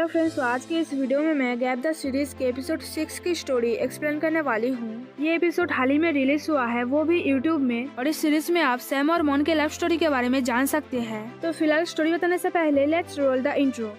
Hello friends, तो आज के इस वीडियो में मैं गैप द सीरीज के एपिसोड 6 की स्टोरी एक्सप्लेन करने वाली हूँ। ये एपिसोड हाल ही में रिलीज हुआ है, वो भी यूट्यूब में, और इस सीरीज में आप सैम और मॉन के लव स्टोरी के बारे में जान सकते हैं। तो फिलहाल स्टोरी बताने से पहले लेट्स रोल द इंट्रो।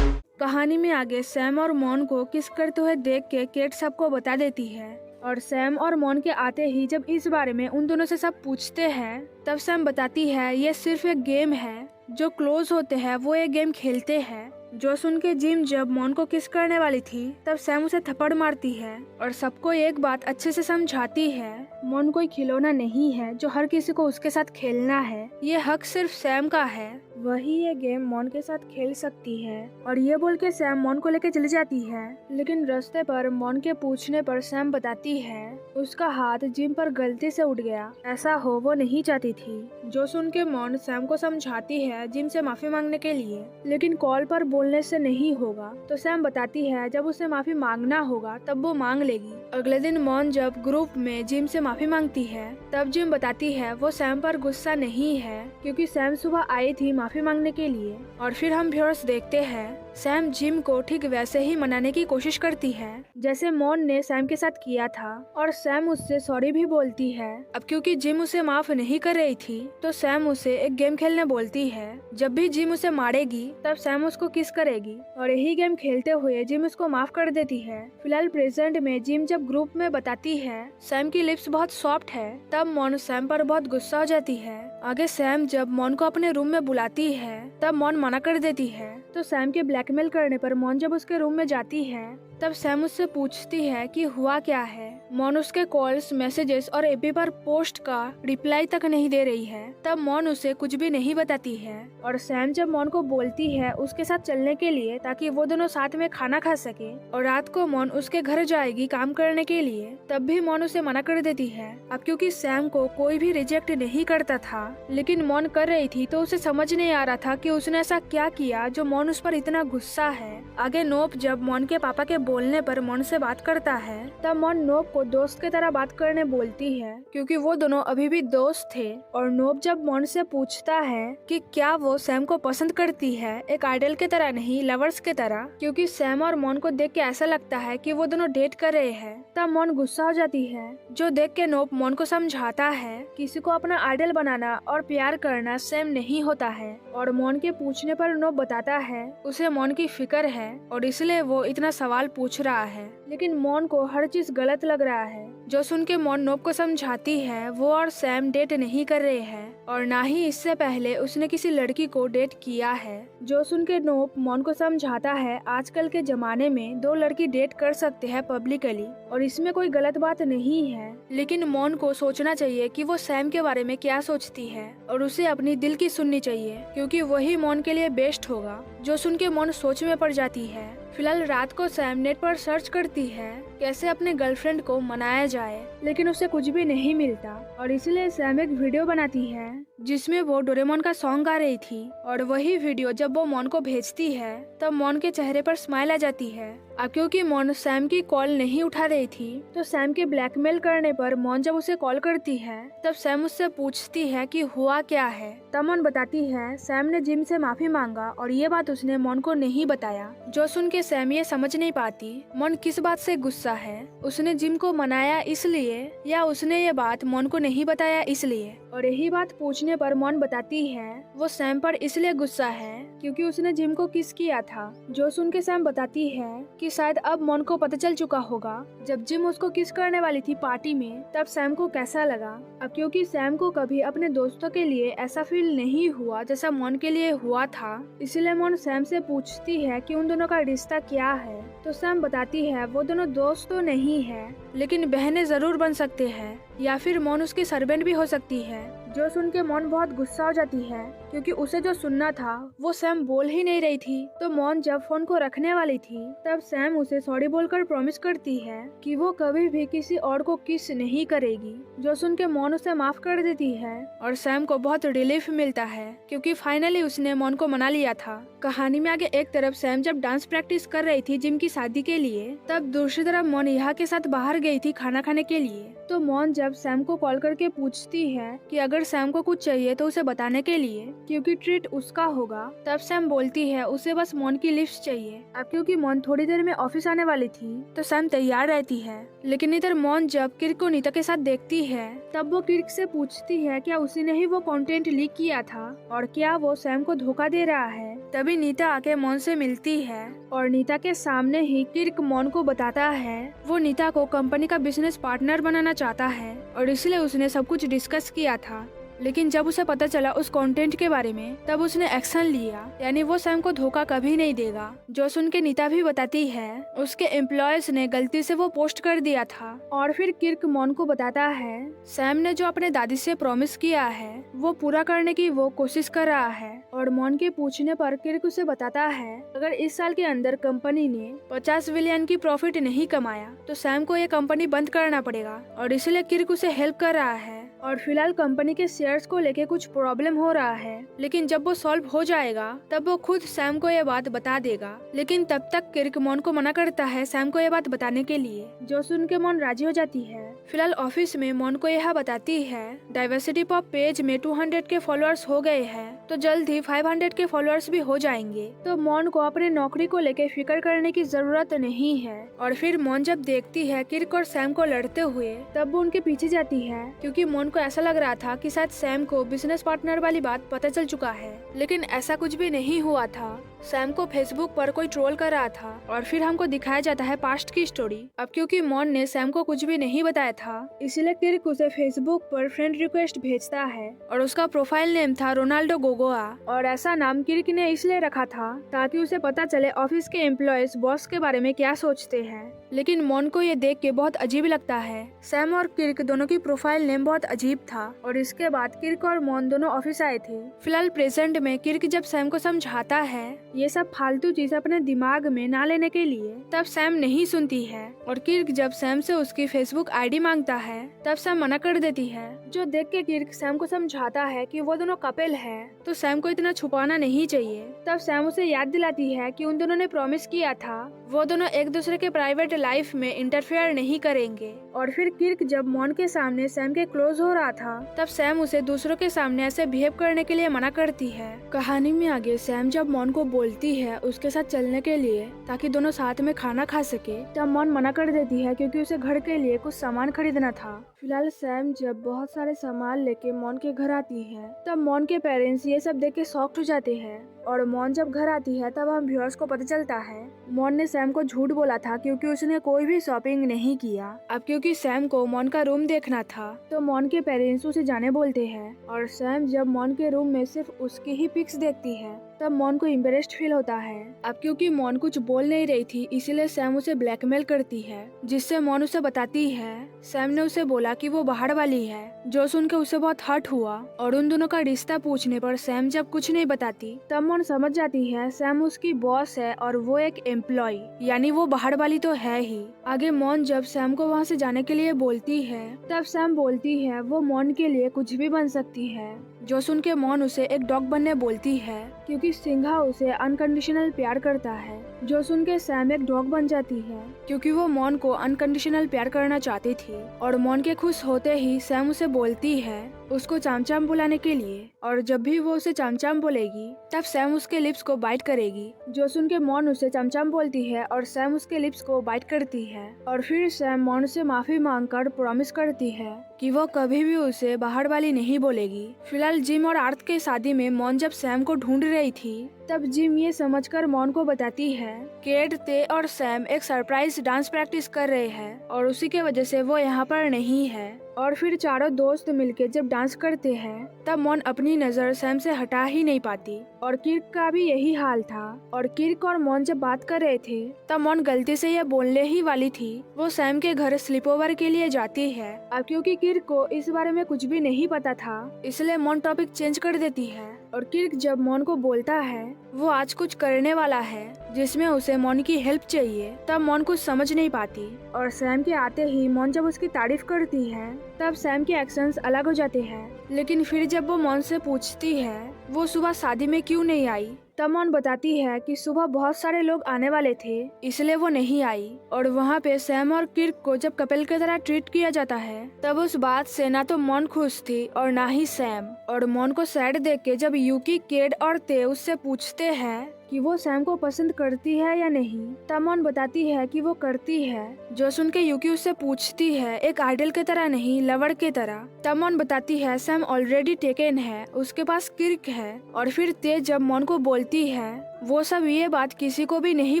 कहानी में आगे सैम और मॉन को किस करते हुए देख के केट सबको बता देती है, और सैम और मॉन के आते ही जब इस बारे में उन दोनों से सब पूछते हैं तब सैम बताती है ये सिर्फ एक गेम है। जो क्लोज होते हैं वो ये गेम खेलते हैं। जो सुन के जिम जब मॉन को किस करने वाली थी तब सैम उसे थप्पड़ मारती है और सबको एक बात अच्छे से समझाती है, मॉन कोई खिलौना नहीं है जो हर किसी को उसके साथ खेलना है। ये हक सिर्फ सैम का है, वही ये गेम मॉन के साथ खेल सकती है। और ये बोल के सैम मॉन को लेके चली जाती है, लेकिन रास्ते पर मॉन के पूछने पर सैम बताती है उसका हाथ जिम पर गलती से उठ गया, ऐसा हो वो नहीं चाहती थी। जो सुन के मॉन सैम को समझाती है जिम से माफी मांगने के लिए, लेकिन कॉल पर बोलने से नहीं होगा। तो सैम बताती है जब उसे माफी मांगना होगा तब वो मांग लेगी। अगले दिन मॉन जब ग्रुप में जिम से माफी मांगती है तब जिम बताती है वो सैम पर गुस्सा नहीं है क्योंकि सैम सुबह आई थी माफी मांगने के लिए। और फिर हम व्यूअर्स देखते हैं सैम जिम को ठीक वैसे ही मनाने की कोशिश करती है जैसे मॉन ने सैम के साथ किया था, और सैम उससे सॉरी भी बोलती है। अब क्योंकि जिम उसे माफ नहीं कर रही थी तो सैम उसे एक गेम खेलने बोलती है। जब भी जिम उसे मारेगी तब सैम उसको किस करेगी, और यही गेम खेलते हुए जिम उसको माफ कर देती है। फिलहाल प्रेजेंट में जिम जब ग्रुप में बताती है सैम की लिप्स बहुत सॉफ्ट है तब मॉन सैम पर बहुत गुस्सा हो जाती है। आगे सैम जब मॉन को अपने रूम में बुलाती है तब मॉन मना कर देती है। तो सैम के ब्लैकमेल करने पर मॉन जब उसके रूम में जाती है तब सैम उससे पूछती है कि हुआ क्या है। मॉन उसके कॉल्स, मैसेजेस और एपी पर पोस्ट का रिप्लाई तक नहीं दे रही है। तब मॉन उसे कुछ भी नहीं बताती है, और सैम जब मॉन को बोलती है उसके साथ चलने के लिए ताकि वो दोनों साथ में खाना खा सके, और रात को मॉन उसके घर जाएगी काम करने के लिए, तब भी मॉन उसे मना कर देती है। अब क्योंकि सैम को कोई भी रिजेक्ट नहीं करता था लेकिन मॉन कर रही थी तो उसे समझ नहीं आ रहा था कि उसने ऐसा क्या किया जो मॉन उस पर इतना गुस्सा है। आगे नोप जब मॉन के पापा के बोलने पर मॉन से बात करता है तब मॉन नोप को दोस्त की तरह बात करने बोलती है क्योंकि वो दोनों अभी भी दोस्त थे। और नोप जब मॉन से पूछता है कि क्या वो सैम को पसंद करती है, एक आइडल की तरह नहीं लवर्स की तरह, क्योंकि सैम और मॉन को देख के ऐसा लगता है कि वो दोनों डेट कर रहे हैं, तब मॉन गुस्सा हो जाती है। जो देख के नोप मॉन को समझाता है किसी को अपना आइडल बनाना और प्यार करना सेम नहीं होता है। और मॉन के पूछने पर नोप बताता है उसे मॉन की फिक्र है और इसलिए वो इतना सवाल पूछ रहा है, लेकिन मॉन को हर चीज गलत लग रहा है। जो सुन के मॉन नोप को समझाती है वो और सैम डेट नहीं कर रहे हैं और ना ही इससे पहले उसने किसी लड़की को डेट किया है। जो सुन के नोप मॉन को समझाता है आजकल के जमाने में दो लड़की डेट कर सकते हैं पब्लिकली और इसमें कोई गलत बात नहीं है, लेकिन मॉन को सोचना चाहिए कि वो सैम के बारे में क्या सोचती है और उसे अपनी दिल की सुननी चाहिए क्योंकि वही मॉन के लिए बेस्ट होगा। जो सुन के मॉन सोच में पड़ जाती है। फिलहाल रात को सैम नेट पर सर्च करती है कैसे अपने गर्लफ्रेंड को मनाया जाए, लेकिन उसे कुछ भी नहीं मिलता और इसलिए सैम एक वीडियो बनाती है जिसमें वो डोरेमोन का सॉन्ग गा रही थी। और वही वीडियो जब वो मॉन को भेजती है तब मॉन के चेहरे पर स्माइल आ जाती है। अब क्योंकि मॉन सैम की कॉल नहीं उठा रही थी तो सैम के ब्लैकमेल करने पर मॉन जब उसे कॉल करती है तब सैम उससे पूछती है कि हुआ क्या है। तब मॉन बताती है सैम ने जिम से माफी मांगा और ये बात उसने मॉन को नहीं बताया। जो सुन के सैम ये समझ नहीं पाती मॉन किस बात से गुस्सा है, उसने जिम को मनाया इसलिए या उसने ये बात मॉन को नहीं बताया इसलिए। और यही बात पूछने पर मॉन बताती है वो सैम पर इसलिए गुस्सा है क्योंकि उसने जिम को किस किया था। जो सुन के सैम बताती है कि शायद अब मॉन को पता चल चुका होगा जब जिम उसको किस करने वाली थी पार्टी में तब सैम को कैसा लगा। अब क्योंकि सैम को कभी अपने दोस्तों के लिए ऐसा फील नहीं हुआ जैसा मॉन के लिए हुआ था, इसलिए मॉन सैम से पूछती है कि उन दोनों का रिश्ता क्या है। तो सैम बताती है वो दोनों दोस्त तो नहीं है लेकिन बहनें जरूर बन सकते हैं या फिर मॉन उसकी सर्वेंट भी हो सकती है। जो सुन के मॉन बहुत गुस्सा हो जाती है क्योंकि उसे जो सुनना था वो सैम बोल ही नहीं रही थी। तो मॉन जब फोन को रखने वाली थी तब सैम उसे सॉरी बोलकर प्रॉमिस करती है कि वो कभी भी किसी और को किस नहीं करेगी। जो सुन के मॉन उसे माफ कर देती है और सैम को बहुत रिलीफ मिलता है क्योंकि फाइनली उसने मॉन को मना लिया था। कहानी में आगे एक तरफ सैम जब डांस प्रैक्टिस कर रही थी जिम की शादी के लिए, तब दूसरी तरफ मॉन यहाँ के साथ बाहर गई थी खाना खाने के लिए। तो मॉन जब सैम को कॉल करके पूछती है कि अगर सैम को कुछ चाहिए तो उसे बताने के लिए क्योंकि ट्रीट उसका होगा, तब सैम बोलती है उसे बस मॉन की लिफ्ट चाहिए। अब क्योंकि मॉन थोड़ी देर में ऑफिस आने वाली थी तो सैम तैयार रहती है, लेकिन इधर मॉन जब किर्क को नीता के साथ देखती है तब वो किर्क से पूछती है क्या उसी ने ही वो कंटेंट लीक किया था और क्या वो सैम को धोखा दे रहा है। तभी नीता आके मॉन से मिलती है और नीता के सामने ही किर्क मॉन को बताता है वो नीता को कंपनी का बिजनेस पार्टनर बनाना चाहता है और इसलिए उसने सब कुछ डिस्कस किया था। लेकिन जब उसे पता चला उस कंटेंट के बारे में तब उसने एक्शन लिया, यानी वो सैम को धोखा कभी नहीं देगा। जो सुन के नीता भी बताती है उसके एम्प्लॉयज ने गलती से वो पोस्ट कर दिया था। और फिर किर्क मॉन को बताता है सैम ने जो अपने दादी से प्रॉमिस किया है वो पूरा करने की वो कोशिश कर रहा है। और मॉन के पूछने पर किर्क उसे बताता है अगर इस साल के अंदर कंपनी ने 50 बिलियन की प्रॉफिट नहीं कमाया तो सैम को ये कंपनी बंद करना पड़ेगा और इसलिए किर्क उसे हेल्प कर रहा है। और फिलहाल कंपनी के शेयर्स को लेके कुछ प्रॉब्लम हो रहा है, लेकिन जब वो सॉल्व हो जाएगा तब वो खुद सैम को ये बात बता देगा। लेकिन तब तक किर्क मॉन को मना करता है सैम को ये बात बताने के लिए, जो सुन के मॉन राजी हो जाती है। फिलहाल ऑफिस में मॉन को यह बताती है डाइवर्सिटी पॉप पेज में 200 के फॉलोअर्स हो गए हैं तो जल्द ही 500 के फॉलोअर्स भी हो जाएंगे। तो मॉन को अपने नौकरी को लेके फिक्र करने की जरूरत नहीं है। और फिर मॉन जब देखती है किर्क और सैम को लड़ते हुए तब वो उनके पीछे जाती है क्योंकि मॉन को ऐसा लग रहा था कि शायद सैम को बिजनेस पार्टनर वाली बात पता चल चुका है, लेकिन ऐसा कुछ भी नहीं हुआ था। सैम को फेसबुक पर कोई ट्रोल कर रहा था और फिर हमको दिखाया जाता है पास्ट की स्टोरी। अब क्योंकि मॉन ने सैम को कुछ भी नहीं बताया था इसलिए किर्क उसे फेसबुक पर फ्रेंड रिक्वेस्ट भेजता है और उसका प्रोफाइल नेम था रोनाल्डो गोगोआ। और ऐसा नाम किर्क ने इसलिए रखा था ताकि उसे पता चले ऑफिस के एम्प्लॉयज बॉस के बारे में क्या सोचते हैं। लेकिन मॉन को ये देख के बहुत अजीब लगता है। सैम और किर्क दोनों की प्रोफाइल नेम बहुत अजीब था और इसके बाद किर्क और मॉन दोनों ऑफिस आए थे। फिलहाल प्रेजेंट में किर्क जब सैम को समझाता है ये सब फालतू चीज अपने दिमाग में ना लेने के लिए, तब सैम नहीं सुनती है। और किर्क जब सैम से उसकी फेसबुक आईडी मांगता है तब सैम मना कर देती है। जो देख के किर्क सैम को समझाता है कि वो दोनों कपल है तो सैम को इतना छुपाना नहीं चाहिए। तब सैम उसे याद दिलाती है कि उन दोनों ने प्रॉमिस किया था वो दोनों एक दूसरे के प्राइवेट लाइफ में इंटरफेयर नहीं करेंगे। और फिर किर्क जब मॉन के सामने सैम के क्लोज हो रहा था तब सैम उसे दूसरों के सामने ऐसे बिहेव करने के लिए मना करती है। कहानी में आगे सैम जब मॉन को बोलती है उसके साथ चलने के लिए ताकि दोनों साथ में खाना खा सके, तब मॉन मना कर देती है क्योंकि उसे घर के लिए कुछ सामान खरीदना था। फिलहाल सैम जब बहुत सारे सामान लेके मॉन के घर आती है तब मॉन के पेरेंट्स ये सब देख के शॉक्ड हो जाते हैं। और मॉन जब घर आती है तब हम व्यूअर्स को पता चलता है मॉन ने सैम को झूठ बोला था क्योंकि उसने कोई भी शॉपिंग नहीं किया। अब क्योंकि सैम को मॉन का रूम देखना था तो मॉन के पेरेंट्स उसे जाने बोलते हैं। और सैम जब मॉन के रूम में सिर्फ उसकी ही पिक्स देखती है तब मॉन को एम्बेरेस्ड फील होता है। अब क्योंकि मॉन कुछ बोल नहीं रही थी इसीलिए सैम उसे ब्लैकमेल करती है, जिससे मॉन उसे बताती है सैम ने उसे बोला कि वो बाहर वाली है। जो सुन के उसे बहुत हर्ट हुआ और उन दोनों का रिश्ता पूछने पर सैम जब कुछ नहीं बताती तब मॉन समझ जाती है सैम उसकी बॉस है और वो एक एम्प्लॉय, यानी वो बाहर वाली तो है ही। आगे मॉन जब सैम को वहाँ से जाने के लिए बोलती है तब सैम बोलती है वो मॉन के लिए कुछ भी बन सकती है। जो सुन के मॉन उसे एक डॉग बनने बोलती है क्योंकि सिंघा उसे अनकंडीशनल प्यार करता है। जो सुन के सैम एक डॉग बन जाती है क्योंकि वो मॉन को अनकंडीशनल प्यार करना चाहती थी। और मॉन के खुश होते ही सैम उसे बोलती है उसको चामचाम बुलाने के लिए, और जब भी वो उसे चामचाम बोलेगी तब सैम उसके लिप्स को बाइट करेगी। जो सुन के मॉन उसे चामचाम बोलती है और सैम उसके लिप्स को बाइट करती है। और फिर सैम मॉन से माफी मांगकर प्रॉमिस करती है कि वो कभी भी उसे बाहर वाली नहीं बोलेगी। फिलहाल जिम और आर्थ के शादी में मॉन जब सैम को ढूंढ रही थी तब जिम ये समझकर मॉन को बताती है केट, ते और सैम एक सरप्राइज डांस प्रैक्टिस कर रहे हैं और उसी के वजह से वो यहाँ पर नहीं है। और फिर चारों दोस्त मिलके जब डांस करते हैं तब मॉन अपनी नजर सैम से हटा ही नहीं पाती और किर्क का भी यही हाल था। और किर्क और मॉन जब बात कर रहे थे तब मॉन गलती से यह बोलने ही वाली थी वो सैम के घर स्लीप ओवर के लिए जाती है। अब क्योंकि किर्क को इस बारे में कुछ भी नहीं पता था इसलिए मॉन टॉपिक चेंज कर देती है और किर्क जब मॉन को बोलता है वो आज कुछ करने वाला है जिसमें उसे मॉन की हेल्प चाहिए तब मॉन कुछ समझ नहीं पाती और सैम के आते ही मॉन जब उसकी तारीफ करती है तब सैम के एक्शंस अलग हो जाते हैं। लेकिन फिर जब वो मॉन से पूछती है वो सुबह शादी में क्यों नहीं आई तब मॉन बताती है कि सुबह बहुत सारे लोग आने वाले थे इसलिए वो नहीं आई। और वहाँ पे सैम और किर्क को जब कपल की तरह ट्रीट किया जाता है तब उस बात से ना तो मॉन खुश थी और ना ही सैम। और मॉन को सैड देख के जब यूकी, केड और ते उससे पूछते हैं कि वो सैम को पसंद करती है या नहीं तब मॉन बताती है कि वो करती है। जो सुन के यूकी उससे पूछती है एक आइडल की तरह नहीं लवर की तरह तब मॉन बताती है सैम ऑलरेडी टेकन है उसके पास किर्क है। और फिर ते जब मॉन को बोलती है वो सब ये बात किसी को भी नहीं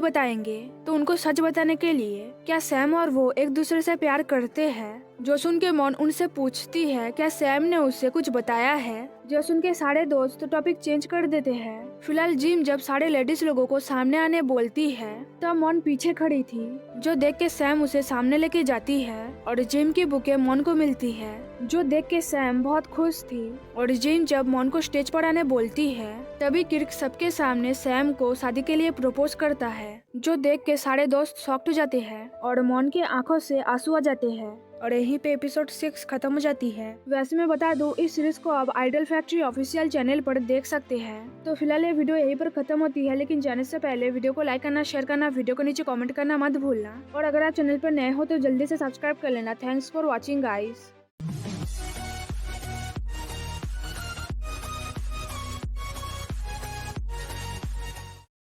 बताएंगे तो उनको सच बताने के लिए क्या सैम और वो एक दूसरे से प्यार करते हैं। जो सुन के मॉन उनसे पूछती है क्या सैम ने उससे कुछ बताया है। जो सुन के सारे दोस्त टॉपिक चेंज कर देते हैं। फिलहाल जिम जब सारे लेडीज लोगों को सामने आने बोलती है तब मॉन पीछे खड़ी थी जो देख के सैम उसे सामने लेके जाती है और जिम की बुके मॉन को मिलती है जो देख के सैम बहुत खुश थी। और जिम जब मॉन को स्टेज पर आने बोलती है तभी किर्क सबके सामने सैम को शादी के लिए प्रपोज करता है जो देख के सारे दोस्त शॉक्ड हो जाते हैं और मॉन के आंखों से आंसू आ जाते हैं। और यहीं पे एपिसोड 6 खत्म हो जाती है। वैसे मैं बता दूं इस सीरीज को आप आइडल फैक्ट्री ऑफिशियल चैनल पर देख सकते हैं। तो फिलहाल ये वीडियो यहीं पर खत्म होती है लेकिन जाने से पहले वीडियो को लाइक करना, शेयर करना, वीडियो को नीचे कमेंट करना मत भूलना। और अगर आप चैनल पर नए हो तो जल्दी से सब्सक्राइब कर लेना। Thanks for watching guys.